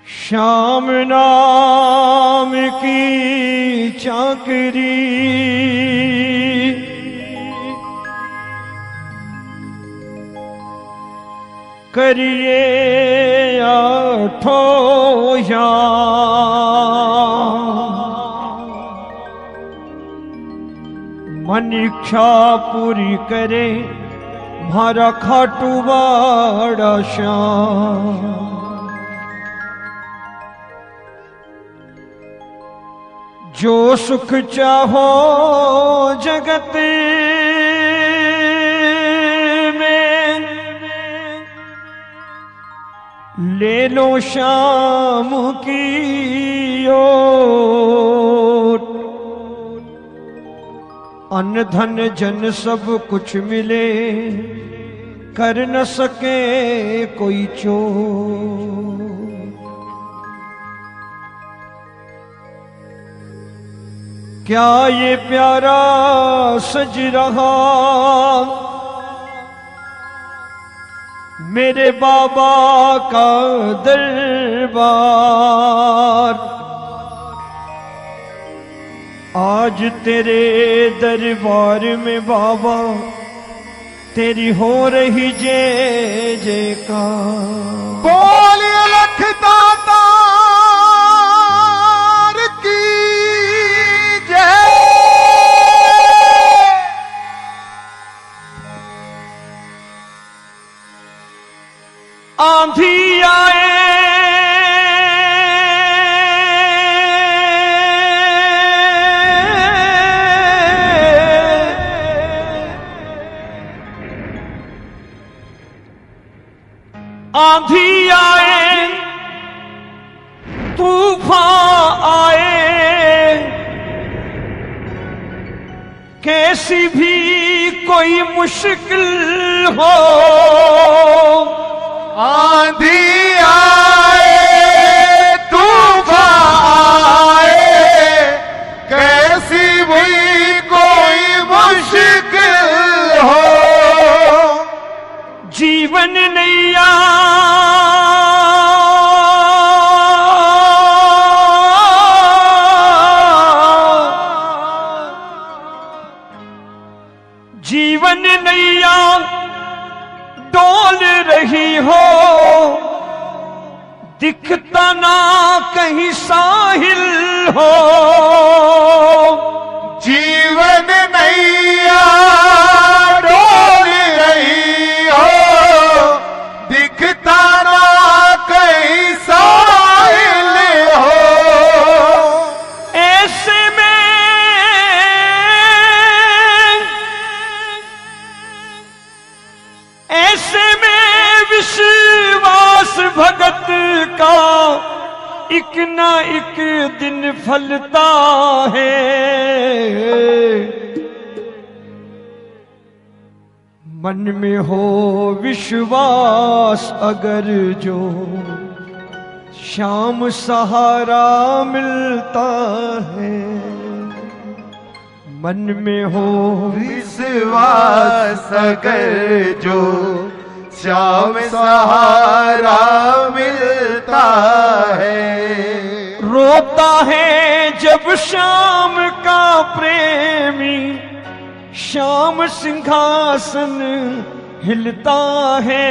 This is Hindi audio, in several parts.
श्याम नाम की चाकरी करिए आठो मन इच्छा पूरी करे मारा खाटू वाड़ा श्याम। जो सुख चाहो जगत में ले लो श्याम की ओट। अन्न धन जन सब कुछ मिले कर न सके कोई चोट। क्या ये प्यारा सज रहा मेरे बाबा का दरबार। आज तेरे दरबार में बाबा तेरी हो रही जय जयकार। बोलिए लख दाता आंधी आए आंधी आए तूफान आए कैसी भी कोई मुश्किल हो। आंधी आए तूफान आए कैसी भी कोई मुश्किल हो। जीवन नैया जीवन नैया डोल रही हो दिखता ना कहीं साहिल हो। जीवन नैया डोल रही हो दिखता ना कहीं साहिल हो। ऐसे में विश्वास भगत का एक ना एक दिन फलता है। मन में हो विश्वास अगर जो शाम सहारा मिलता है। मन में हो विश्वास अगर जो श्याम सहारा मिलता है। रोता है जब शाम का प्रेमी श्याम सिंहासन हिलता है।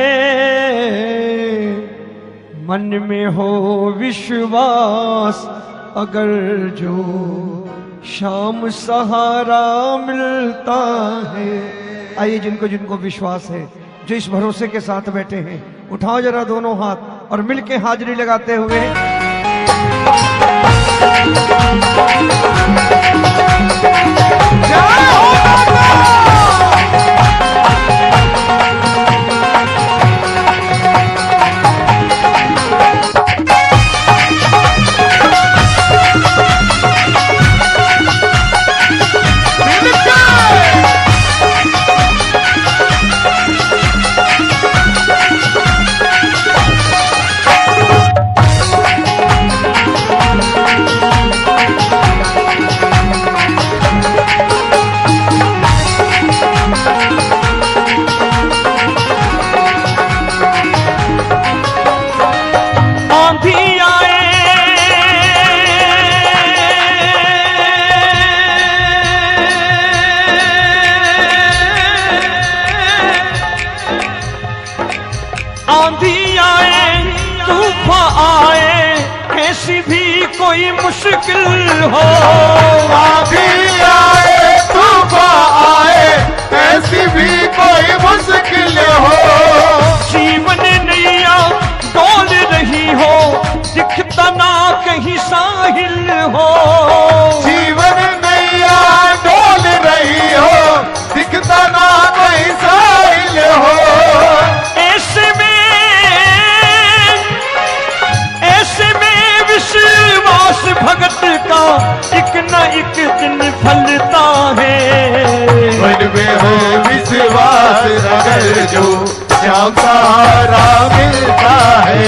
मन में हो विश्वास अगर जो शाम सहारा मिलता है। आइए जिनको जिनको विश्वास है जो इस भरोसे के साथ बैठे हैं उठाओ जरा दोनों हाथ और मिलके हाजिरी लगाते हुए आंधी आए तूफान आए कैसी भी कोई मुश्किल हो, आंधी आए तूफान आए ऐसी भी कोई मुश्किल हो, जीवन नैया डोल रही हो दिखता ना कहीं साहिल हो, जीवन नैया डोल रही हो दिखता ना कहीं साहिल हो, ऐसे में विश्वास भगत का एक न एक दिन फलता है, मन में हो विश्वास अगर जो श्याम सहारा मिलता है,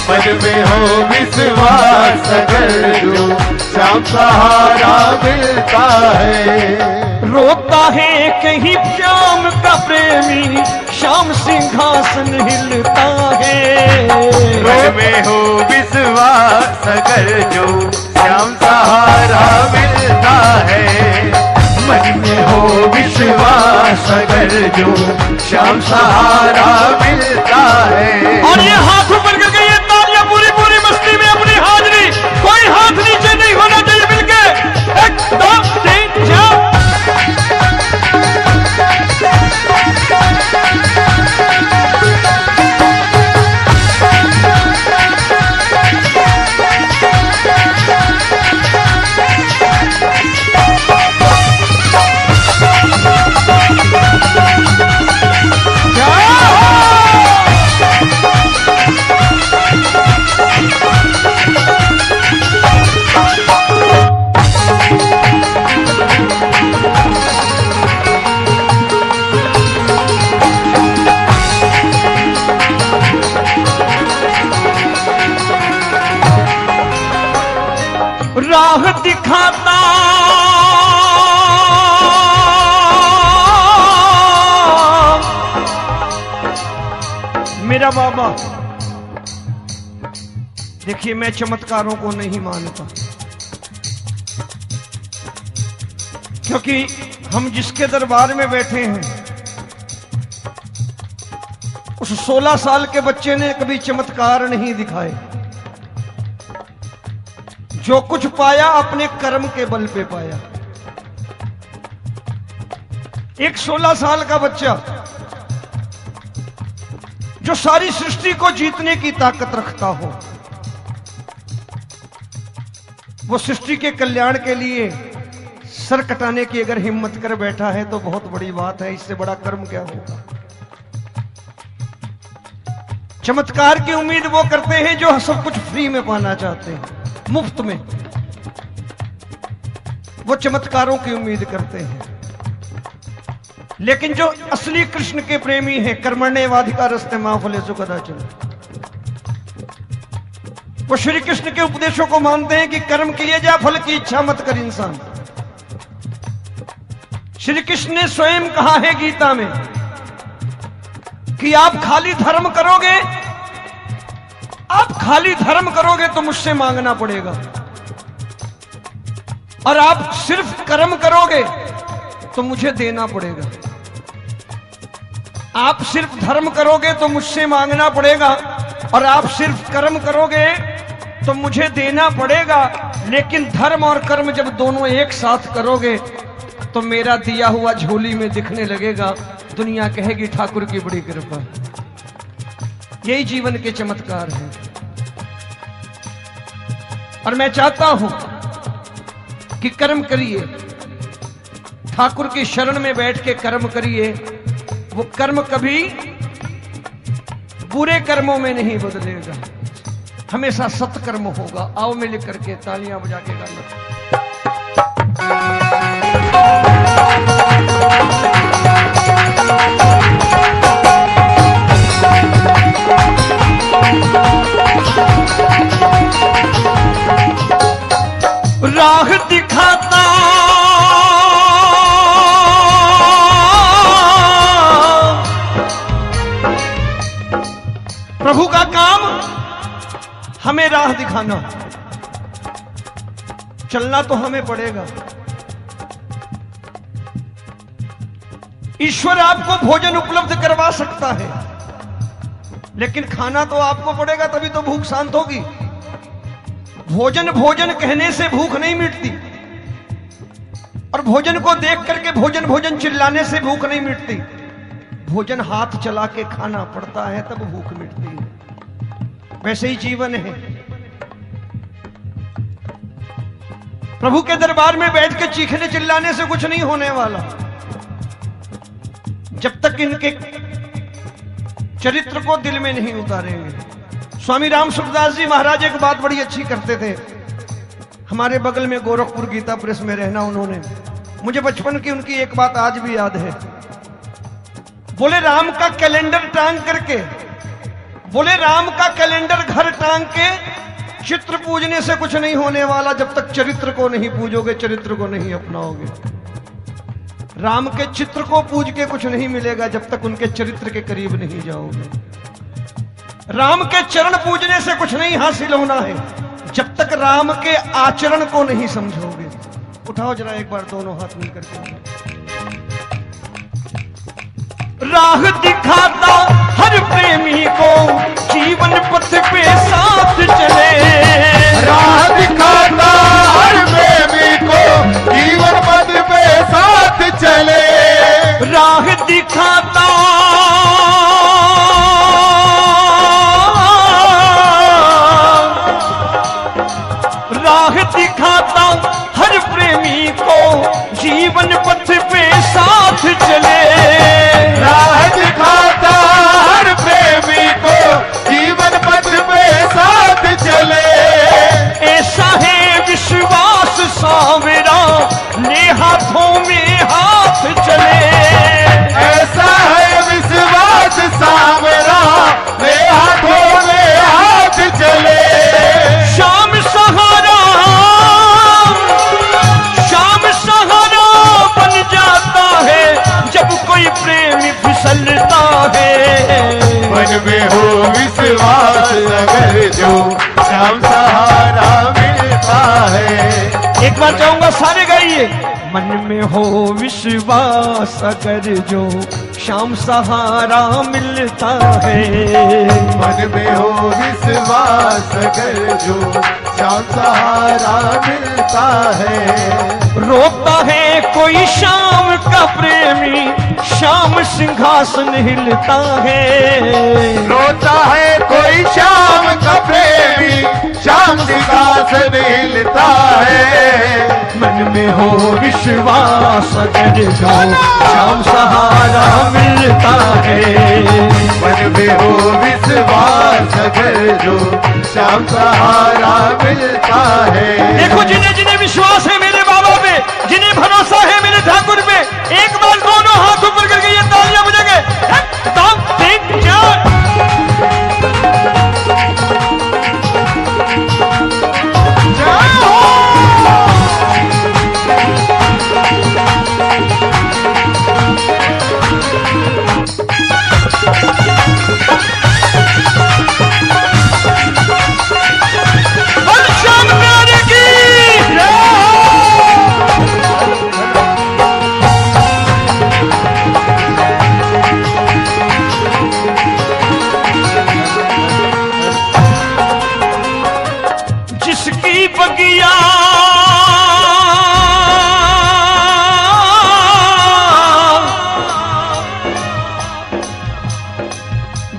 मन में हो विश्वास अगर जो श्याम सहारा मिलता है, रोता है कहीं श्याम का प्रेमी श्याम सिंहासन हिलता है, मन में हो विश्वास अगर जो श्याम सहारा मिलता है, मन में हो विश्वास अगर जो श्याम सहारा मिलता है। और ये हाथ ऊपर करके ये तालियां पूरी पूरी मस्ती में अपनी हाजिरी, कोई हाथ नीचे नहीं होना चाहिए, मिलके 1 2 3 4। राह दिखाता मेरा बाबा। देखिए मैं चमत्कारों को नहीं मानता, क्योंकि हम जिसके दरबार में बैठे हैं उस 16 साल के बच्चे ने कभी चमत्कार नहीं दिखाए। जो कुछ पाया अपने कर्म के बल पे पाया। एक 16 साल का बच्चा जो सारी सृष्टि को जीतने की ताकत रखता हो, वो सृष्टि के कल्याण के लिए सर कटाने की अगर हिम्मत कर बैठा है तो बहुत बड़ी बात है। इससे बड़ा कर्म क्या होगा। चमत्कार की उम्मीद वो करते हैं जो सब कुछ फ्री में पाना चाहते हैं, मुफ्त में। वो चमत्कारों की उम्मीद करते हैं। लेकिन जो असली कृष्ण के प्रेमी हैं, कर्मण्येवाधिकारस्ते मा फलेषु कदाचन, वो श्री कृष्ण के उपदेशों को मानते हैं कि कर्म किए जा, फल की इच्छा मत कर इंसान। श्री कृष्ण ने स्वयं कहा है गीता में कि आप खाली धर्म करोगे, आप खाली धर्म करोगे तो मुझसे मांगना पड़ेगा, और आप सिर्फ कर्म करोगे तो मुझे देना पड़ेगा। आप सिर्फ धर्म करोगे तो मुझसे मांगना पड़ेगा, और आप सिर्फ कर्म करोगे तो मुझे देना पड़ेगा। लेकिन धर्म और कर्म जब दोनों एक साथ करोगे तो मेरा दिया हुआ झोली में दिखने लगेगा। दुनिया कहेगी ठाकुर की बड़ी कृपा। यही जीवन के चमत्कार हैं। और मैं चाहता हूं कि कर्म करिए, ठाकुर की शरण में बैठ के कर्म करिए। वो कर्म कभी बुरे कर्मों में नहीं बदलेगा, हमेशा सत्कर्म होगा। आओ मिल करके तालियां बजा के गाना। राह दिखाता प्रभु का काम हमें राह दिखाना। चलना तो हमें पड़ेगा। ईश्वर आपको भोजन उपलब्ध करवा सकता है, लेकिन खाना तो आपको पड़ेगा, तभी तो भूख शांत होगी। भोजन भोजन कहने से भूख नहीं मिटती, और भोजन को देख करके भोजन भोजन चिल्लाने से भूख नहीं मिटती। भोजन हाथ चला के खाना पड़ता है, तब भूख मिटती है। वैसे ही जीवन है। प्रभु के दरबार में बैठ के चीखने चिल्लाने से कुछ नहीं होने वाला। जब तक इनके चरित्र को दिल में नहीं उतारेंगे। स्वामी राम सुखदास जी महाराज एक बात बड़ी अच्छी करते थे। हमारे बगल में गोरखपुर गीता प्रेस में रहना उन्होंने, मुझे बचपन की उनकी एक बात आज भी याद है। बोले राम का कैलेंडर टांग करके, बोले राम का कैलेंडर घर टांग के चित्र पूजने से कुछ नहीं होने वाला, जब तक चरित्र को नहीं पूजोगे, चरित्र को नहीं अपनाओगे। राम के चित्र को पूज के कुछ नहीं मिलेगा, जब तक उनके चरित्र के करीब नहीं जाओगे। राम के चरण पूजने से कुछ नहीं हासिल होना है, जब तक राम के आचरण को नहीं समझोगे। उठाओ जरा एक बार दोनों हाथ मिलकर के। राह दिखाता हर प्रेमी को जीवन पथ पे साथ चले। राह दिखाता हर प्रेमी को जीवन पथ पे साथ चले। राह दिखाता दिखाता हर प्रेमी को जीवन पथ पे साथ चले। राह दिखाता हर प्रेमी को जीवन पथ पे साथ चले। ऐसा है विश्वास सावरा, ले हाथों में हाथ चले। ऐसा है विश्वास सावरा, ले हाथों में हाथ चले। शाम सहारा जाता है जब कोई प्रेमी फिसलता है। मन में हो विश्वास अगर जो शाम सहारा मिलता है। एक बार चाहूंगा सारे गाइए। मन में हो विश्वास अगर जो शाम सहारा मिलता है। मन में हो विश्वास अगर जो शाम सहारा मिलता है। रोता है कोई शाम का प्रेमी, शाम सिंहासन हिलता है। रोता है कोई शाम का प्रेमी, शाम सिंहासन हिलता है। मन में हो विश्वास अगर जो शाम सहारा मिलता है। मन में हो विश्वास अगर जो शाम सहारा मिलता है। देखो जिन्हें जिन्हें विश्वास है मेरे बाबा पे, जिन्हें भरोसा है मेरे ठाकुर पे, एक बार दोनों हाथ ऊपर करके ये तालियां बजाएंगे। 1 2 3 4। बगिया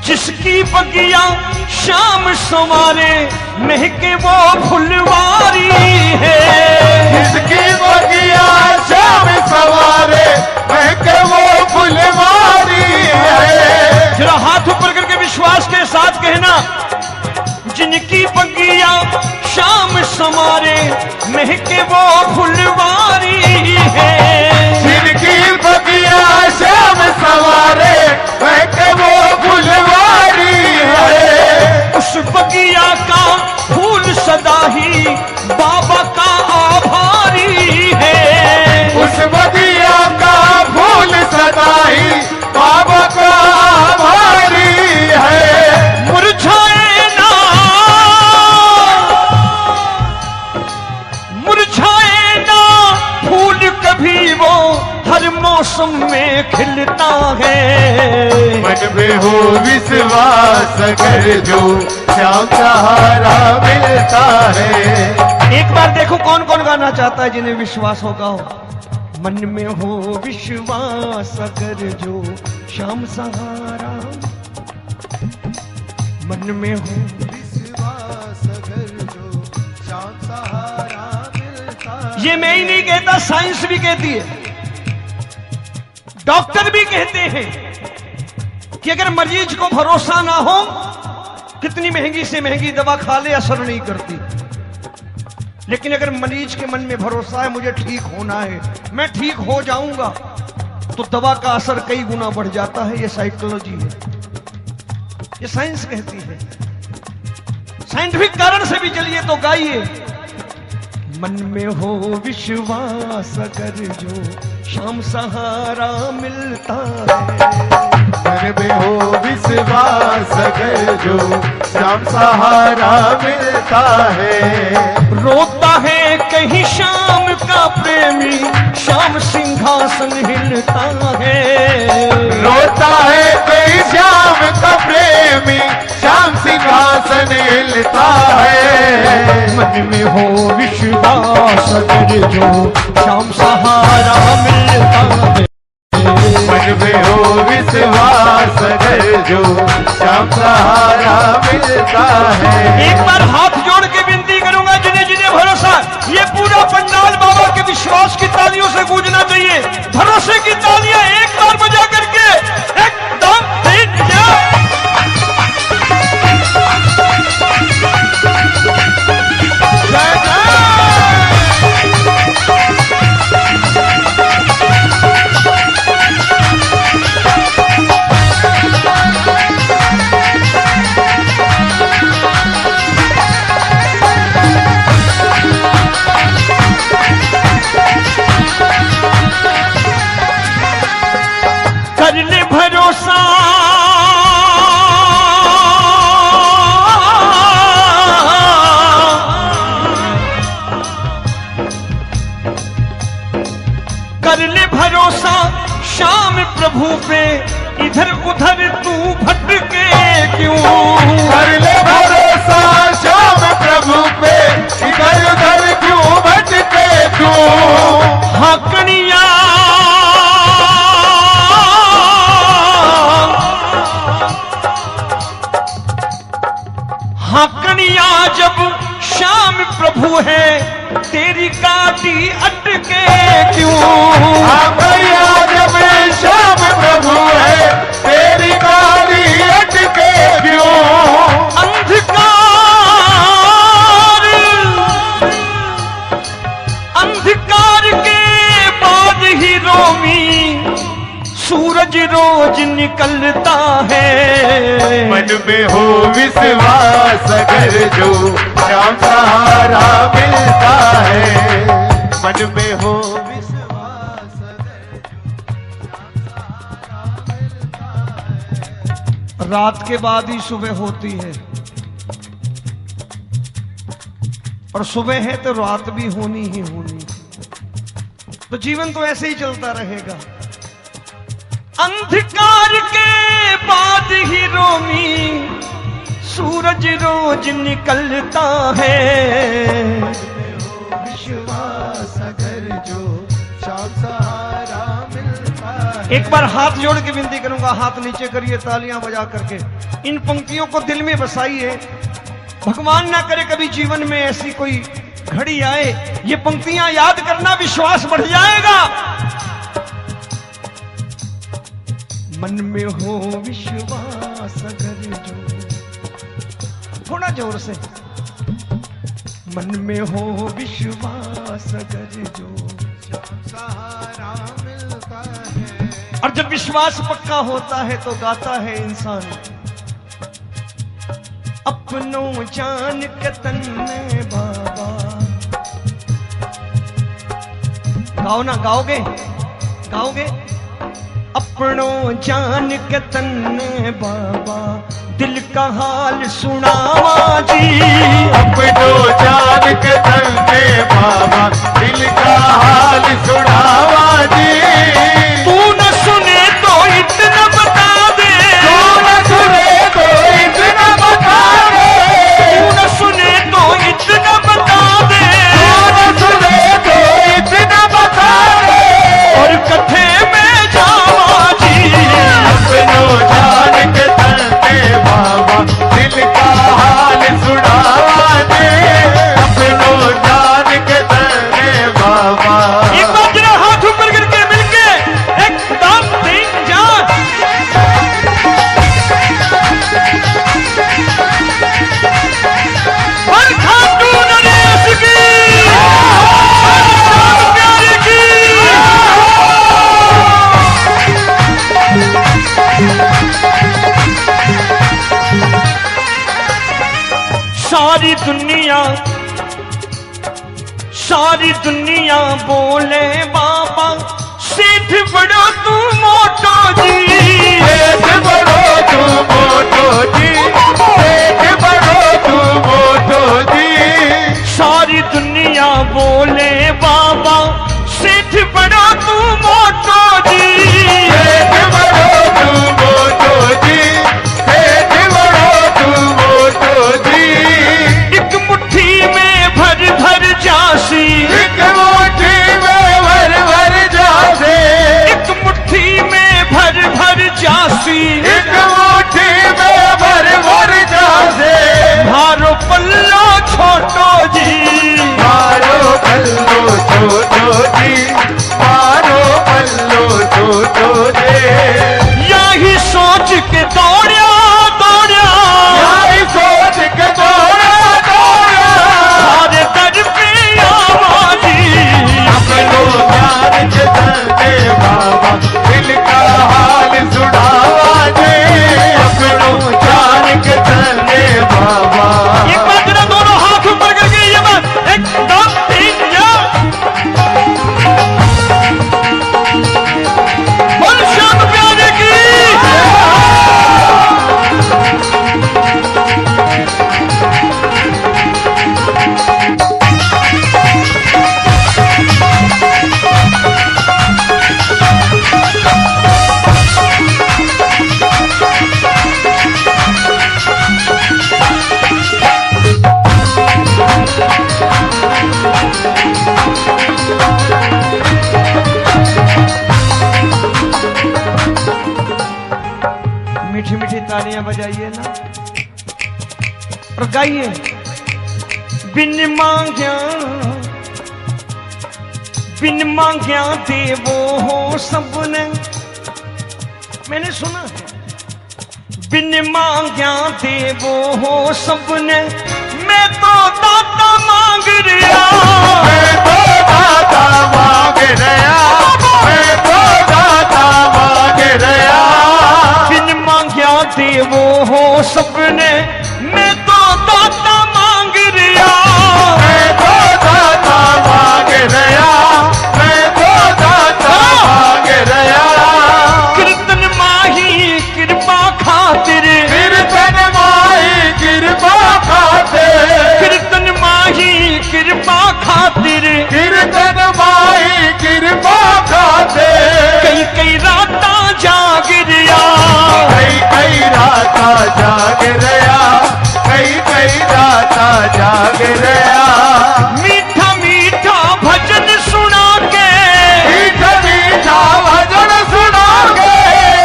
जिसकी बगिया शाम संवारे, महके वो फुलवारी है। जिसकी बगिया शाम संवारे, महके वो फुलवारी है। जरा हाथ ऊपर करके विश्वास के साथ कहना, जिनकी बगिया शाम संवारे, महके वो फुलवारी है। जिनकी बगिया शाम संवारे, महके वो फुलवारी है। उस बगिया का फूल सदा ही बाबा का आभारी है। उस बगिया का फूल सदा ही बाबा का आभारी विश्वास अगर जो श्याम सहारा मिलता है। एक बार देखो कौन कौन गाना चाहता है जिन्हें विश्वास होगा हो। मन में हो विश्वास अगर जो श्याम सहारा, मन में हो विश्वास अगर जो श्याम सहारा मिलता है। ये मैं ही नहीं कहता, साइंस भी कहती है, डॉक्टर भी कहते हैं कि अगर मरीज को भरोसा ना हो, कितनी महंगी से महंगी दवा खा ले असर नहीं करती, लेकिन अगर मरीज के मन में भरोसा है मुझे ठीक होना है, मैं ठीक हो जाऊंगा, तो दवा का असर कई गुना बढ़ जाता है। ये साइकोलॉजी है, ये साइंस कहती है। साइंटिफिक कारण से भी चलिए तो गाइए। मन में हो विश्वास अगर जो श्याम सहारा मिलता है। मन में हो विश्वास अगर जो श्याम सहारा मिलता है। रोता है कहीं श्याम का प्रेमी, श्याम सिंहासन हिलता है। रोता है कोई श्याम का प्रेमी, श्याम सिंहासन हिलता है। मन में हो विश्वास अगर जो श्याम सहारा मिलता है। मन में हो विश्वास अगर जो श्याम सहारा मिलता है। एक बार हाथ जोड़ के विनती करूंगा, जिन्हें जिन्हें भरोसा, ये पूरा पंडाल बाबा के विश्वास की तालियों से गूंजना चाहिए। भरोसे की तालियां एक बार बजा करके एकदम ठीक कर ले भरोसा, कर ले भरोसा श्याम प्रभु पे, इधर उधर तू भटके क्यों। कर ले भरोसा श्याम प्रभु पे, इधर उधर क्यों भटके क्यों। हाकनिया हाकनिया जब श्याम प्रभु है, तेरी काटी अटके क्यों। हाकनिया जब श्याम प्रभु है, तेरी काटी अटके क्यों। अंधकार के बाद ही रोमी सूरज रोज निकलता है। मन में हो विश्वास अगर जो श्याम सहारा मिलता है। मन में हो विश्वास अगर श्याम सहारा मिलता है। रात के बाद ही सुबह होती है, और सुबह है तो रात भी होनी ही होनी। तो जीवन तो ऐसे ही चलता रहेगा। अंधकार के बाद ही रोमी सूरज रोज निकलता है। विश्वास अगर जो श्याम सहारा मिलता है। एक बार हाथ जोड़ के विनती करूंगा, हाथ नीचे करिए तालियां बजा करके। इन पंक्तियों को दिल में बसाइए। भगवान ना करे कभी जीवन में ऐसी कोई घड़ी आए, ये पंक्तियां याद करना, विश्वास बढ़ जाएगा। मन में हो विश्वास अगर जो, थोड़ा जोर से। मन में हो विश्वास अगर जो श्याम सहारा मिलता है। और जब विश्वास पक्का होता है तो गाता है इंसान, अपनों जान के तन्ने बाबा। गाओ ना, गाओगे गाओगे। अपनों जान के तन्ने बाबा, दिल का हाल सुनावा जी। अपनों जान के तन्ने बाबा, दिल का हाल सुनावा जी। तू न सुने तो इतना बता दे, तू न सारी दुनिया बोले बाबा सेठ बड़ो तू मोटो जी, सेठ बड़ो तू मोटो जी, सेठ बड़ो तू मोटो जी। सारी दुनिया बोले बाबा सेठ बड़ो तू मोटो जी, सेठ बड़ो तू मोटो जी, सेठ बड़ो तू मोटो जी। एक मुट्ठी में भर भर जासी, एक मुट्ठी में भर भर जासे, एक मुट्ठी में भर भर जासी, एक मुट्ठी में भर भर जासे। मारो पल्लो छोटो जी, मारो पल्लो छोटो जी, मारो पल्लो छोटो जी। यही सोच के दौड़िया यही सोच के दौड़ा दौड़ा, सारे दर पे आवाजी। अपनो ज्ञान के दे बाबा, दिल का हाल सुनावा दे। अपनो ज्ञान के दे बाबा। एक बार जरा दोनों हाथ ऊपर करके ये बात, एक दो तीन चार, बोल श्याम प्यारे की। मीठी मीठी तालियां बजाइए ना और गाइए। बिन मांग्या देवो हो सबने, मैंने सुना है। बिन मांग्या देवो हो सबने, मैं तो दाता मांग रिया, मैं तो दाता मांग रहा, मैं तो दाता मांग रहा। बिन मांग्या देवो हो सबने, मैं तो दाता मांग रिया, मैं तो दाता मांग रहा, मैं तो दाता मांग रहा। कीर्तन माही कृपा खातिर, कीर्तन माही कृपा खातिर, कीर्तन माही कृपा खातिर, कीर्तन माही कृपा खातिर। कई कई राता जाग रिया, कई कई राता जाग रहा, कई कई राता जाग रहा। मीठा मीठा भजन सुना के, मीठा मीठा भजन सुना के,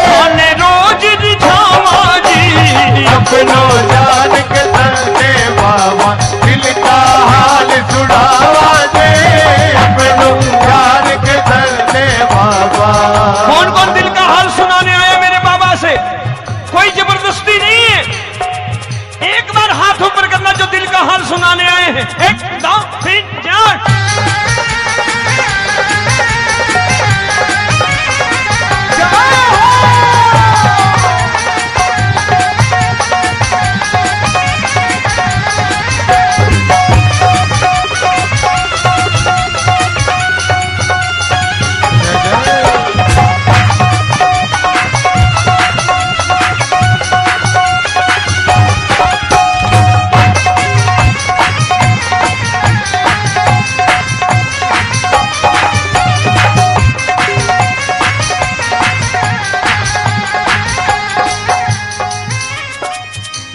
खाने रोज रिझावा जी। अपनो जान के दे बाबा, दिल का हाल सुनावा दे। अपनो जान के दे बाबा। कौन कौन दिल का हाल सुनाने आया मेरे बाबा से? कोई जबरदस्ती नहीं है। एक बार हाथ ऊपर करना जो दिल का हाल सुनाने आए हैं। एक दो तीन चार।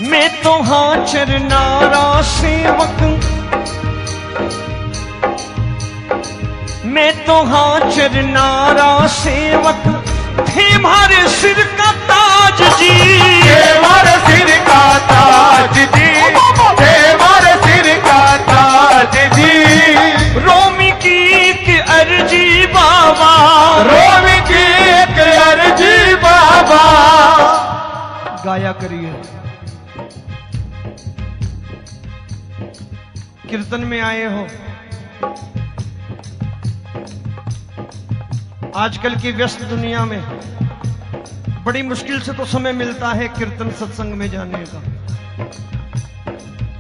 मैं तो हाँ चरनारा सेवक, मैं तो हाँ चरनारा सेवक, थे हमारे सिर का ताज जी। हमारे सिर का ताज जी, हमारे सिर का ताज जी। रोमी की एक अर्जी बाबा, रोमी की एक अर्जी बाबा। गाया करिए। कीर्तन में आए हो, आजकल की व्यस्त दुनिया में बड़ी मुश्किल से तो समय मिलता है कीर्तन सत्संग में जाने का।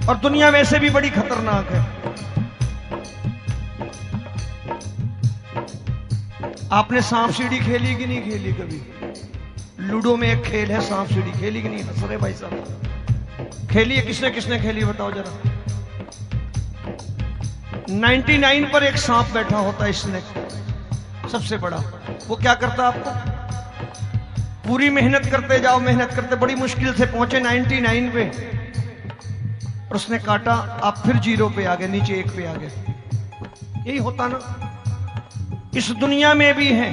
और दुनिया वैसे भी बड़ी खतरनाक है। आपने सांप सीढ़ी खेली कि नहीं खेली कभी? लूडो में एक खेल है सांप सीढ़ी, खेली कि नहीं? हंस रहे भाई साहब। खेली है? किसने किसने खेली बताओ जरा। 99 पर एक सांप बैठा होता है, स्नेक सबसे बड़ा। वो क्या करता आपको? पूरी मेहनत करते जाओ, मेहनत करते, बड़ी मुश्किल से पहुंचे 99 पे और उसने काटा, आप फिर 0 पे आ गए, नीचे 1 पे आ गए। यही होता ना, इस दुनिया में भी है,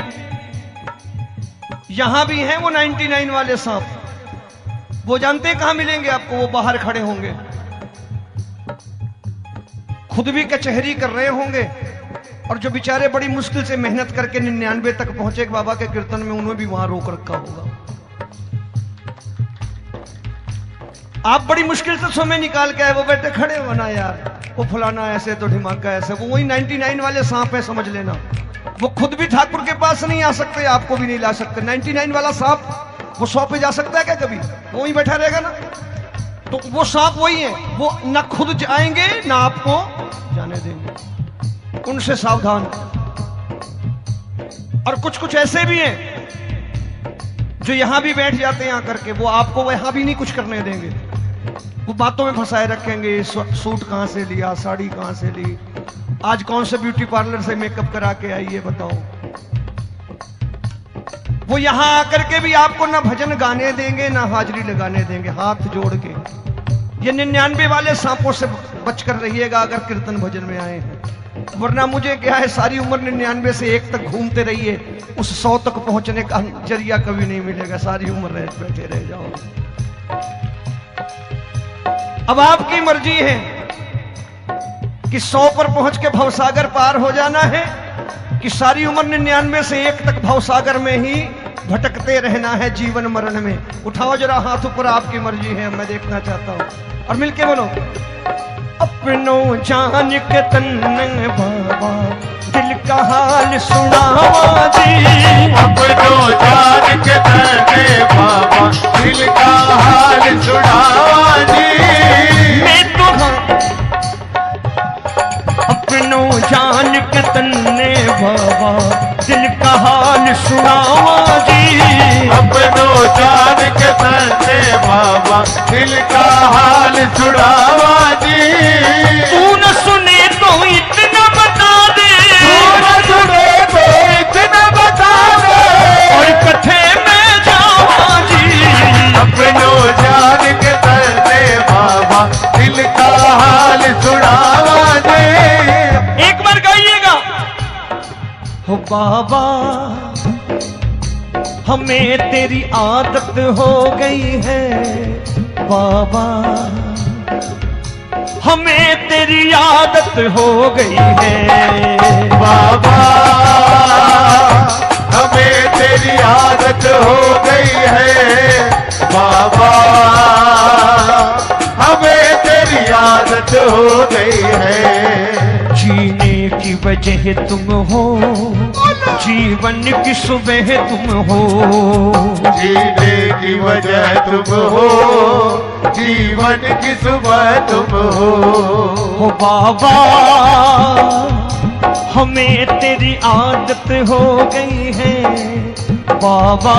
यहां भी हैं वो 99 वाले सांप। वो जानते हैं कहां मिलेंगे आपको? वो बाहर खड़े होंगे, खुद भी कचहरी कर रहे होंगे, और जो बेचारे बड़ी मुश्किल से मेहनत करके 99 तक पहुंचे बाबा के कीर्तन में, उन्होंने भी वहां रोक रखा होगा। आप बड़ी मुश्किल से समय निकाल के आए, वो बैठे खड़े होना यार, वो फलाना ऐसे तो ढिमाका ऐसे। वो वही 99 वाले सांप है, समझ लेना। वो खुद भी ठाकुर के पास नहीं आ सकते, आपको भी नहीं ला सकते। 99 वाला सांप वो 100 पे जा सकता है क्या कभी? वो वहीं बैठा रहेगा ना। तो वो सांप वही है, वो ना खुद जाएंगे ना आपको जाने देंगे। उनसे सावधान। और कुछ कुछ ऐसे भी हैं जो यहां भी बैठ जाते हैं आकर के, वो आपको वहां भी नहीं कुछ करने देंगे। वो बातों में फंसाए रखेंगे, सूट कहां से लिया, साड़ी कहां से ली, आज कौन से ब्यूटी पार्लर से मेकअप करा के आई है बताओ। वो यहां आकर के भी आपको ना भजन गाने देंगे ना हाजिरी लगाने देंगे। हाथ जोड़ के ये 99 वाले सांपों से बचकर रहिएगा अगर कीर्तन भजन में आए हैं। वरना मुझे क्या है, सारी उम्र 99 से 1 तक घूमते रहिए, उस 100 तक पहुंचने का जरिया कभी नहीं मिलेगा। सारी उम्र बैठे रह जाओगे। अब आपकी मर्जी है कि 100 पर पहुंच के भवसागर पार हो जाना है, कि सारी उम्र 99 से 1 तक भवसागर में ही भटकते रहना है जीवन मरण में। उठाओ जरा हाथ ऊपर, आपकी मर्जी है, मैं देखना चाहता हूं। और मिलके बोलो, अपनों जान के तन्ने बाबा दिल का हाल सुनावा जी। अपनों जान के तन्ने बाबा दिल का हाल सुनावा जी। मैं तो अपनों जान के तन्ने बाबा दिल का हाल सुनावा जी। अपनों जान के तन्ने बाबा दिल का हाल सुनावा जी। तू न सुने तो इतना बता दे, तू न सुने तो इतना बता दे, और कथे में जावा जी। अपनों जान के तन्ने बाबा दिल का हाल सुनावा जी। एक बार गाइएगा। हो बाबा हमें तेरी आदत हो गई है, बाबा हमें तेरी आदत हो गई है, बाबा हमें तेरी आदत हो गई है, बाबा हमें तेरी आदत हो गई है। जीने की वजह तुम हो, जीवन की सुबह तुम हो, जीने की वजह तुम हो, जीवन की सुबह तुम हो बाबा हमें तेरी आदत हो गई है, बाबा